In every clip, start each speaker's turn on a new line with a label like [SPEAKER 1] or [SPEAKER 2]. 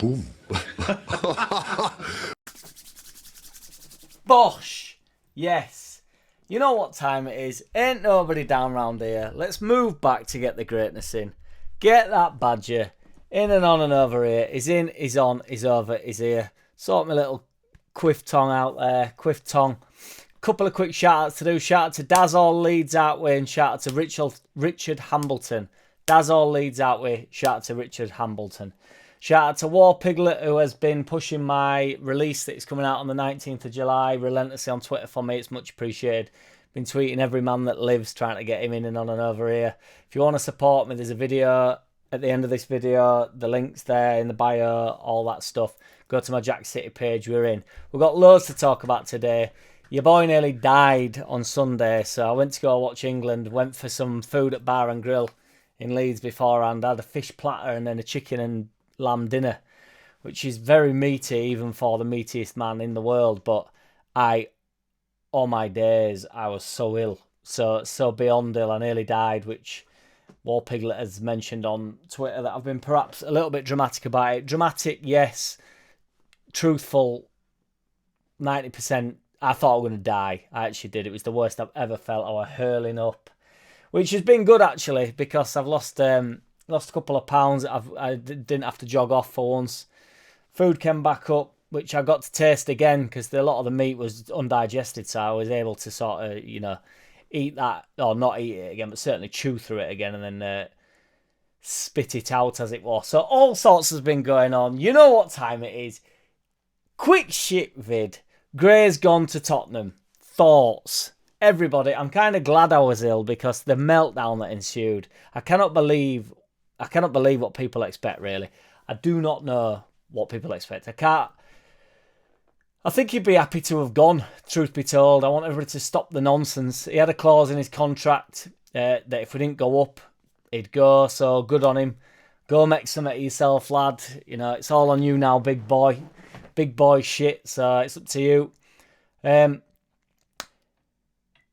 [SPEAKER 1] Boom.
[SPEAKER 2] Bosh! Yes. You know what time it is. Ain't nobody down round here. Let's move back to get the greatness in. Get that badger in and on and over here. He's in, he's on, he's over, he's here. Sort my little quiff tongue out there. Quiff tongue. Couple of quick shout outs to do. Shout out to Daz All Leeds Outway and shout out to Richard Hambleton. Daz All Leeds Outway. Shout out to Richard Hambleton. Shout out to War Piglet, who has been pushing my release that is coming out on the 19th of July relentlessly on Twitter for me. It's much appreciated. Been tweeting every man that lives, trying to get him in and on and over here. If you want to support me, there's a video at the end of this video. The link's there in the bio, all that stuff. Go to my JackCity page, we're in. We've got loads to talk about today. Your boy nearly died on Sunday, so I went to go watch England. Went for some food at Bar and Grill in Leeds beforehand. I had a fish platter and then a chicken and lamb dinner, which is very meaty even for the meatiest man in the world, but all my days I was so ill, so beyond ill. I nearly died, which War Piglet has mentioned on Twitter that I've been perhaps a little bit dramatic about it. Dramatic, yes. Truthful, 90%. I thought I was going to die. I actually did. It was the worst I've ever felt. I was hurling up, which has been good actually, because I've lost a couple of pounds. I didn't have to jog off for once. Food came back up, which I got to taste again because a lot of the meat was undigested, so I was able to sort of, eat that, or not eat it again, but certainly chew through it again and then spit it out as it was. So all sorts has been going on. You know what time it is. Quick shit vid. Gray's gone to Tottenham. Thoughts? Everybody, I'm kind of glad I was ill because the meltdown that ensued. I cannot believe what people expect, really. I do not know what people expect. I think he'd be happy to have gone, truth be told. I want everybody to stop the nonsense. He had a clause in his contract that if we didn't go up, he'd go, so good on him. Go make some of yourself, lad. It's all on you now, big boy. Big boy shit, so it's up to you.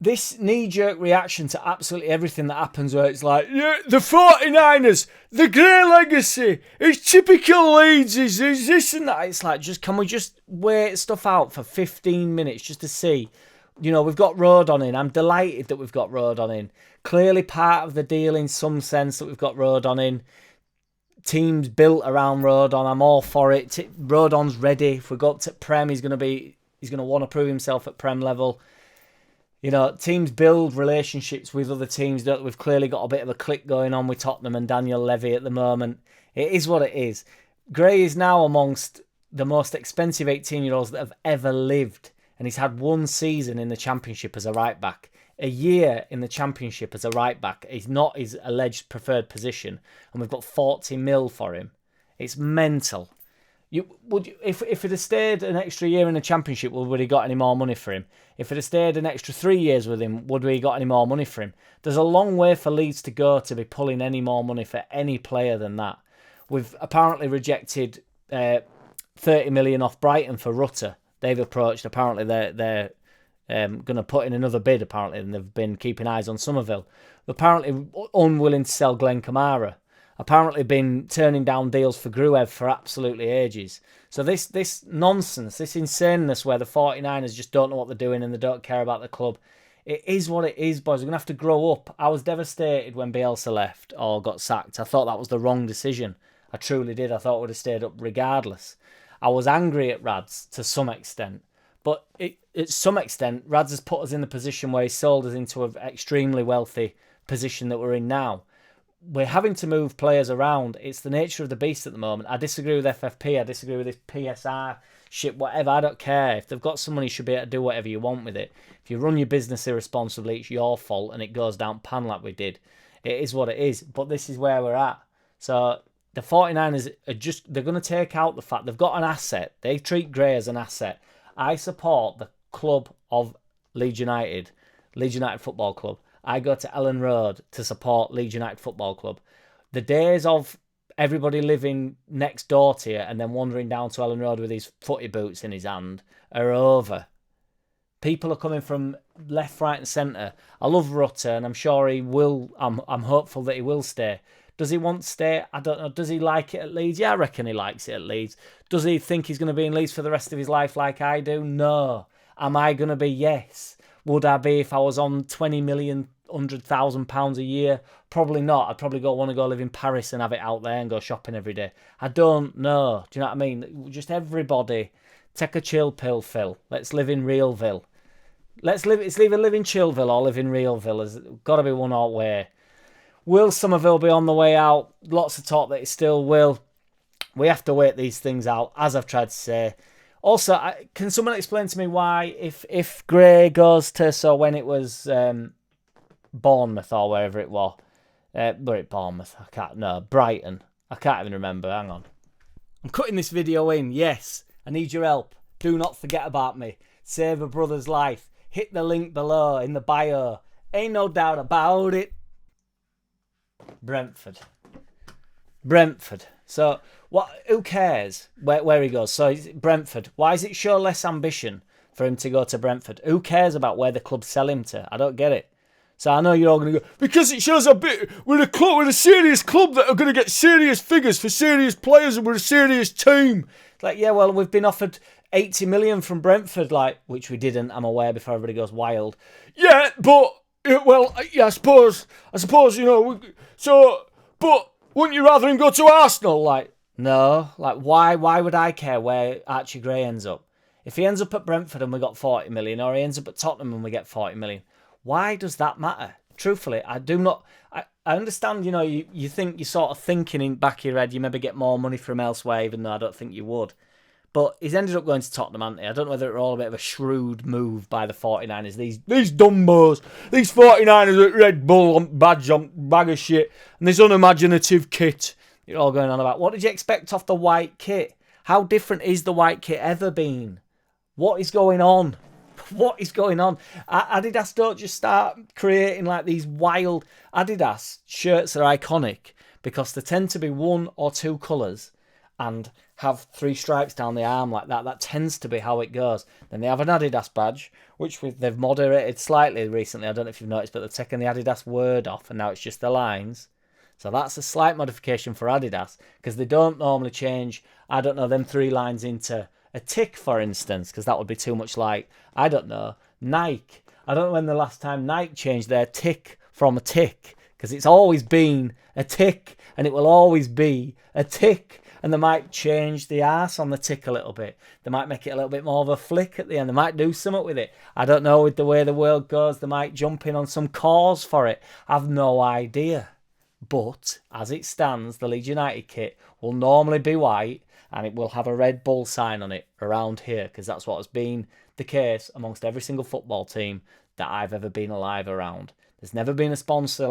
[SPEAKER 2] This knee-jerk reaction to absolutely everything that happens where it's like, yeah, the 49ers, the grey legacy, it's typical Leeds, is this and that. It's like, can we just wait stuff out for 15 minutes just to see? We've got Rodon in. I'm delighted that we've got Rodon in. Clearly part of the deal in some sense that we've got Rodon in. Teams built around Rodon. I'm all for it. Rodon's ready. If we go up to Prem, he's going to want to prove himself at Prem level. Teams build relationships with other teams. We've clearly got a bit of a click going on with Tottenham and Daniel Levy at the moment. It is what it is. Gray is now amongst the most expensive 18-year-olds that have ever lived. And he's had one season in the Championship as a right-back. A year in the Championship as a right-back is not his alleged preferred position. And we've got 40 mil for him. It's mental. If it had stayed an extra year in the Championship, would he got any more money for him? If it had stayed an extra 3 years with him, would we got any more money for him? There's a long way for Leeds to go to be pulling any more money for any player than that. We've apparently rejected 30 million off Brighton for Rutter. They've approached. Apparently they're going to put in another bid, apparently, and they've been keeping eyes on Somerville. Apparently unwilling to sell Glenn Kamara. Apparently been turning down deals for Gruev for absolutely ages. So this nonsense, this insaneness where the 49ers just don't know what they're doing and they don't care about the club, it is what it is, boys. We're going to have to grow up. I was devastated when Bielsa left or got sacked. I thought that was the wrong decision. I truly did. I thought we would have stayed up regardless. I was angry at Rads to some extent. But at some extent, Rads has put us in the position where he sold us into an extremely wealthy position that we're in now. We're having to move players around. It's the nature of the beast at the moment. I disagree with FFP. I disagree with this PSR shit, whatever. I don't care. If they've got some money, you should be able to do whatever you want with it. If you run your business irresponsibly, it's your fault and it goes down pan like we did. It is what it is. But this is where we're at. So the 49ers they're going to take out the fact they've got an asset. They treat Gray as an asset. I support the club of Leeds United Football Club. I go to Ellen Road to support Leeds United Football Club. The days of everybody living next door to you and then wandering down to Ellen Road with his footy boots in his hand are over. People are coming from left, right and centre. I love Rutter and I'm sure he will. I'm hopeful that he will stay. Does he want to stay? I don't know. Does he like it at Leeds? Yeah, I reckon he likes it at Leeds. Does he think he's going to be in Leeds for the rest of his life like I do? No. Am I going to be? Yes. Would I be if I was on 20 million, £100,000 a year? Probably not. I'd probably want to go live in Paris and have it out there and go shopping every day. I don't know. Do you know what I mean? Just everybody take a chill pill, Phil. Let's live in Realville. It's either live in Chillville or live in Realville. There's got to be one or way. Will Somerville be on the way out? Lots of talk that it still will. We have to wait these things out, as I've tried to say. Also, can someone explain to me why, if Gray goes to, so when it was Bournemouth or wherever it was, Bournemouth? Brighton. I can't even remember. Hang on. I'm cutting this video in. Yes, I need your help. Do not forget about me. Save a brother's life. Hit the link below in the bio. Ain't no doubt about it. Brentford. So, what? Who cares where he goes? So, Brentford. Why does it show less ambition for him to go to Brentford? Who cares about where the club sell him to? I don't get it. So, I know you're all going to go, because it shows a bit, we're a serious club that are going to get serious figures for serious players and we're a serious team. It's like, yeah, well, we've been offered 80 million from Brentford, which we didn't, I'm aware, before everybody goes wild. Yeah, but, I suppose, but wouldn't you rather him go to Arsenal? No, why would I care where Archie Gray ends up? If he ends up at Brentford and we got 40 million, or he ends up at Tottenham and we get 40 million, why does that matter? Truthfully, I do not. I understand, you think, you're sort of thinking in back of your head, you maybe get more money from elsewhere, even though I don't think you would. But he's ended up going to Tottenham, hasn't he? I don't know whether it's all a bit of a shrewd move by the 49ers. These dumbos, these 49ers at Red Bull badge on bag of shit, and this unimaginative kit you're all going on about. What did you expect off the white kit? How different is the white kit ever been? What is going on? What is going on? Adidas don't just start creating these wild... Adidas shirts are iconic because they tend to be one or two colours and have 3 stripes down the arm like that. That tends to be how it goes. Then they have an Adidas badge, which they've moderated slightly recently. I don't know if you've noticed, but they've taken the Adidas word off and now it's just the lines. So that's a slight modification for Adidas because they don't normally change, I don't know, them 3 lines into a tick, for instance, because that would be too much like, I don't know, Nike. I don't know when the last time Nike changed their tick from a tick, because it's always been a tick and it will always be a tick. And they might change the arse on the tick a little bit. They might make it a little bit more of a flick at the end. They might do something with it. I don't know, with the way the world goes, they might jump in on some cause for it. I've no idea. But as it stands, the Leeds United kit will normally be white and it will have a Red Bull sign on it around here, because that's what has been the case amongst every single football team that I've ever been alive around. There's never been a sponsor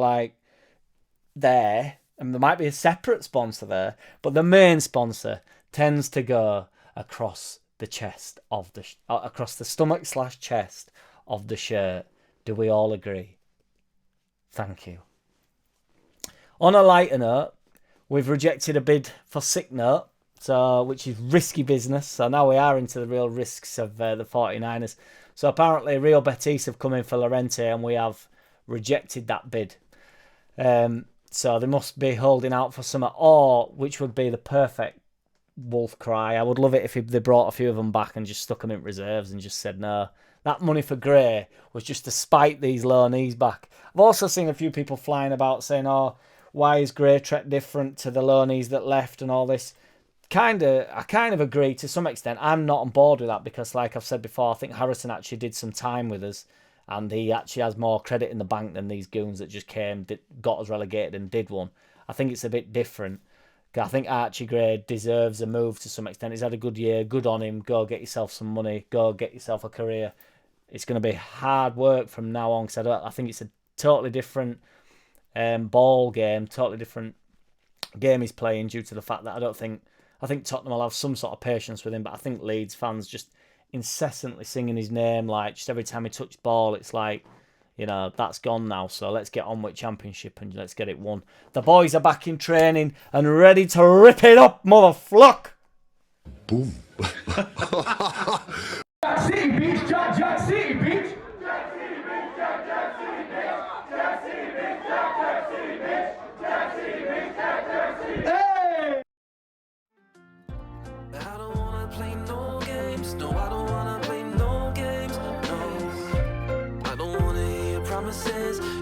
[SPEAKER 2] there, and there might be a separate sponsor there, but the main sponsor tends to go across the chest of across the stomach/chest of the shirt. Do we all agree? Thank you. On a lighter note, we've rejected a bid for Sick Note, which is risky business. So now we are into the real risks of the 49ers. So apparently Real Betis have come in for Llorente and we have rejected that bid. So they must be holding out for something, or which would be the perfect wolf cry. I would love it if they brought a few of them back and just stuck them in reserves and just said, no, that money for Gray was just to spite these loanees back. I've also seen a few people flying about saying, why is Gray Trek different to the loanees that left and all this? I kind of agree to some extent. I'm not on board with that because, like I've said before, I think Harrison actually did some time with us and he actually has more credit in the bank than these goons that just got us relegated and did one. I think it's a bit different. I think Archie Gray deserves a move to some extent. He's had a good year. Good on him. Go get yourself some money. Go get yourself a career. It's going to be hard work from now on because I think it's a totally different ball game, totally different game he's playing due to the fact that I think Tottenham will have some sort of patience with him, but I think Leeds fans just incessantly singing his name, just every time he touched ball, it's like, that's gone now, so let's get on with Championship and let's get it won. The boys are back in training and ready to rip it up, motherfluck!
[SPEAKER 1] Boom.
[SPEAKER 3] JackCity, bitch! JackCity, bitch! JackCity, bitch!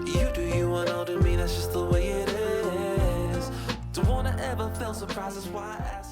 [SPEAKER 1] You do you, I know to me that's just the way it is. Don't wanna ever feel surprised, that's why I ask.